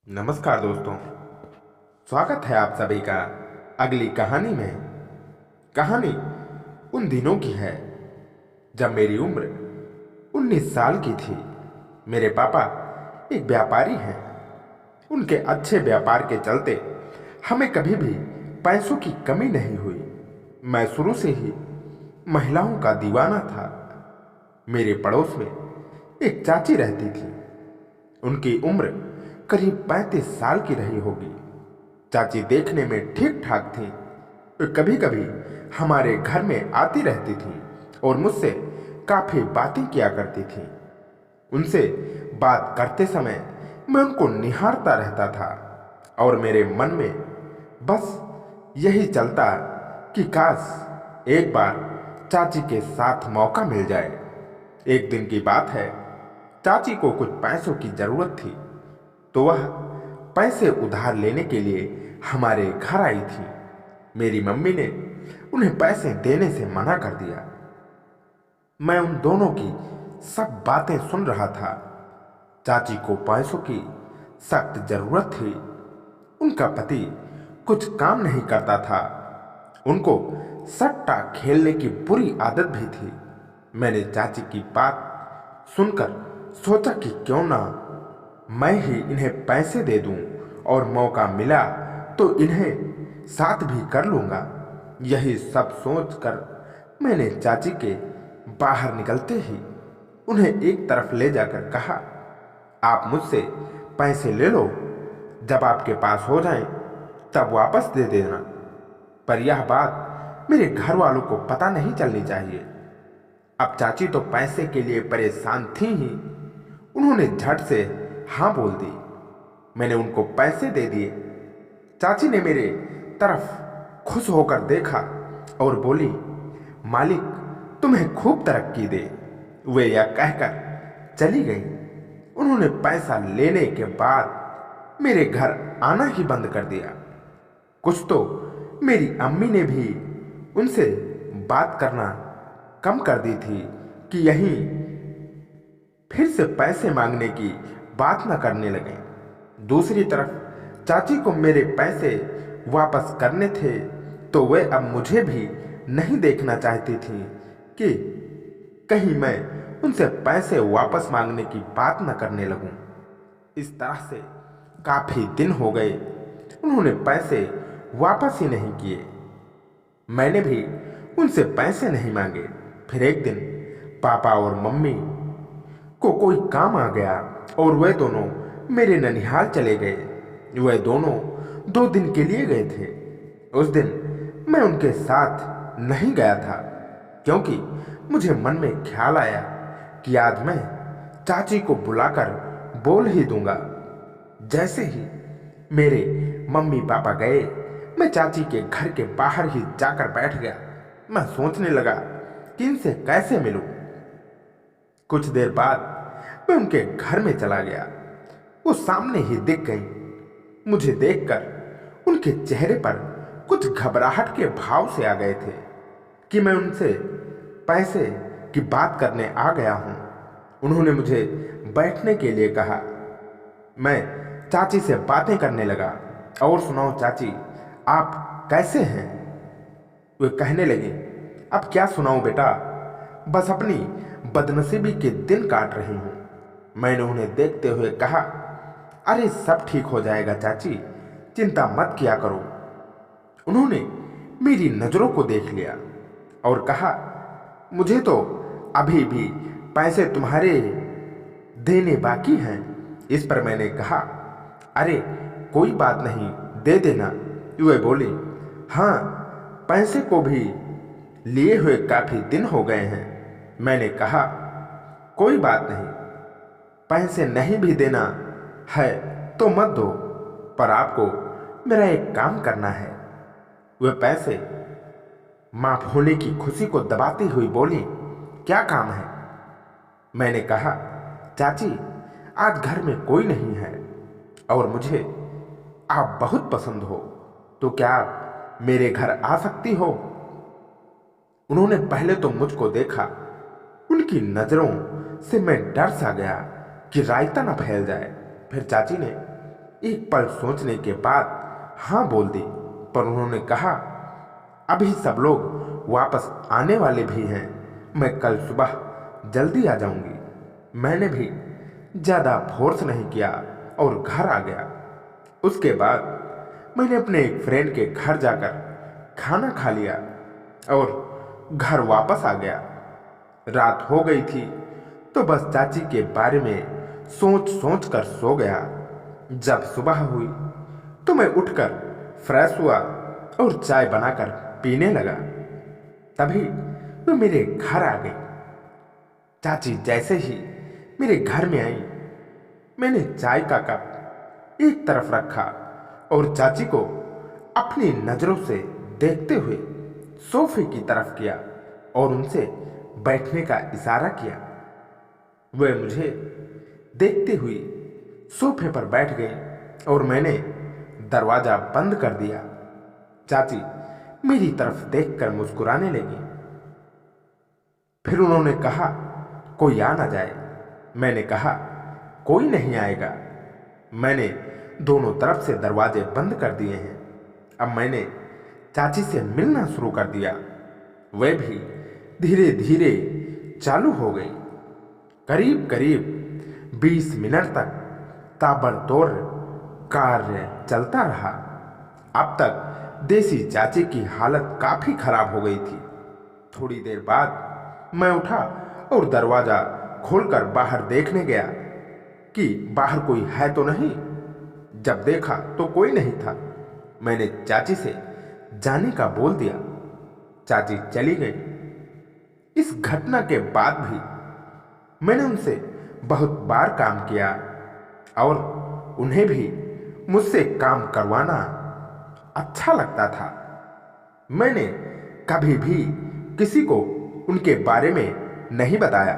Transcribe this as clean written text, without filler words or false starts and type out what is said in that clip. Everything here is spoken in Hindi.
नमस्कार दोस्तों। स्वागत है आप सभी का अगली कहानी में। कहानी उन दिनों की है जब मेरी उम्र 19 साल की थी। मेरे पापा एक व्यापारी हैं। उनके अच्छे व्यापार के चलते हमें कभी भी पैसों की कमी नहीं हुई। मैं शुरू से ही महिलाओं का दीवाना था। मेरे पड़ोस में एक चाची रहती थी। उनकी उम्र करीब 35 साल की रही होगी। चाची देखने में ठीक ठाक थी। वे कभी कभी हमारे घर में आती रहती थी और मुझसे काफी बातें किया करती थी। उनसे बात करते समय मैं उनको निहारता रहता था और मेरे मन में बस यही चलता कि काश एक बार चाची के साथ मौका मिल जाए। एक दिन की बात है, चाची को कुछ पैसों की जरूरत थी तो वह पैसे उधार लेने के लिए हमारे घर आई थी। मेरी मम्मी ने उन्हें पैसे देने से मना कर दिया। मैं उन दोनों की सब बातें सुन रहा था। चाची को पैसों की सख्त जरूरत थी। उनका पति कुछ काम नहीं करता था। उनको सट्टा खेलने की बुरी आदत भी थी। मैंने चाची की बात सुनकर सोचा कि क्यों ना मैं ही इन्हें पैसे दे दूं और मौका मिला तो इन्हें साथ भी कर लूंगा। यही सब सोचकर मैंने चाची के बाहर निकलते ही उन्हें एक तरफ ले जाकर कहा, आप मुझसे पैसे ले लो, जब आपके पास हो जाएं तब वापस दे देना। पर यह बात मेरे घर वालों को पता नहीं चलनी चाहिए। अब चाची तो पैसे के लिए परेशान थी ही। उन्होंने झट से हाँ बोल दी। मैंने उनको पैसे दे दिए। चाची ने मेरे तरफ खुश होकर देखा और बोली, मालिक तुम्हें खूब तरक्की दे। वे यह कहकर चली गई। उन्होंने पैसा लेने के बाद मेरे घर आना ही बंद कर दिया। कुछ तो मेरी अम्मी ने भी उनसे बात करना कम कर दी थी कि यहीं फिर से पैसे मांगने की बात न करने लगे। दूसरी तरफ चाची को मेरे पैसे वापस करने थे तो वे अब मुझे भी नहीं देखना चाहती थी कि कहीं मैं उनसे पैसे वापस मांगने की बात न करने लगूं। इस तरह से काफी दिन हो गए। उन्होंने पैसे वापस ही नहीं किए। मैंने भी उनसे पैसे नहीं मांगे। फिर एक दिन पापा और मम्मी को कोई काम आ गया और वे दोनों मेरे ननिहाल चले गए। वे दोनों 2 दिन के लिए गए थे। उस दिन मैं उनके साथ नहीं गया था क्योंकि मुझे मन में ख्याल आया कि आज मैं चाची को बुलाकर बोल ही दूंगा। जैसे ही मेरे मम्मी पापा गए, मैं चाची के घर के बाहर ही जाकर बैठ गया। मैं सोचने लगा कि इनसे कैसे मिलूं। कुछ देर बाद मैं उनके घर में चला गया। वो सामने ही दिख गई। मुझे देखकर उनके चेहरे पर कुछ घबराहट के भाव से आ गए थे कि मैं उनसे पैसे की बात करने आ गया हूं। उन्होंने मुझे बैठने के लिए कहा। मैं चाची से बातें करने लगा। और सुनाओ चाची, आप कैसे हैं? वे कहने लगे, अब क्या सुनाऊं बेटा, बस अपनी बदनसीबी के दिन काट रही हूं। मैंने उन्हें देखते हुए कहा, अरे सब ठीक हो जाएगा चाची, चिंता मत किया करो। उन्होंने मेरी नजरों को देख लिया और कहा, मुझे तो अभी भी पैसे तुम्हारे देने बाकी हैं। इस पर मैंने कहा, अरे कोई बात नहीं, दे देना। वे बोली, हाँ पैसे को भी लिए हुए काफी दिन हो गए हैं। मैंने कहा, कोई बात नहीं, पैसे नहीं भी देना है तो मत दो, पर आपको मेरा एक काम करना है। वे पैसे माफ होने की खुशी को दबाती हुई बोली, क्या काम है? मैंने कहा, चाची आज घर में कोई नहीं है और मुझे आप बहुत पसंद हो, तो क्या आप मेरे घर आ सकती हो? उन्होंने पहले तो मुझको देखा। उनकी नजरों से मैं डर सा गया कि रायता न फैल जाए। फिर चाची ने एक पल सोचने के बाद हाँ बोल दी, पर उन्होंने कहा, अभी सब लोग वापस आने वाले भी हैं, मैं कल सुबह जल्दी आ जाऊंगी। मैंने भी ज़्यादा फोर्स नहीं किया और घर आ गया। उसके बाद मैंने अपने एक फ्रेंड के घर जाकर खाना खा लिया और घर वापस आ गया। रात हो गई थी तो बस चाची के बारे में सोच सोच कर सो गया। जब सुबह हुई तो मैं उठकर फ्रेश हुआ और चाय बनाकर पीने लगा। तभी वो मेरे घर आ गई। चाची जैसे ही मेरे घर में आई, मैंने चाय का कप एक तरफ रखा और चाची को अपनी नज़रों से देखते हुए सोफे की तरफ किया और उनसे बैठने का इशारा किया। वे मुझे देखते हुए सोफे पर बैठ गए और मैंने दरवाज़ा बंद कर दिया। चाची मेरी तरफ देखकर मुस्कुराने लगी। फिर उन्होंने कहा, कोई आ ना जाए। मैंने कहा, कोई नहीं आएगा। मैंने दोनों तरफ से दरवाजे बंद कर दिए हैं। अब मैंने चाची से मिलना शुरू कर दिया। वे भी धीरे धीरे चालू हो गई। करीब करीब 20 मिनट तक ताबड़तोड़ कार्य चलता रहा। अब तक देसी चाची की हालत काफ़ी खराब हो गई थी। थोड़ी देर बाद मैं उठा और दरवाज़ा खोलकर बाहर देखने गया कि बाहर कोई है तो नहीं। जब देखा तो कोई नहीं था। मैंने चाची से जाने का बोल दिया। चाची चली गई। इस घटना के बाद भी मैंने उनसे बहुत बार काम किया और उन्हें भी मुझसे काम करवाना अच्छा लगता था। मैंने कभी भी किसी को उनके बारे में नहीं बताया।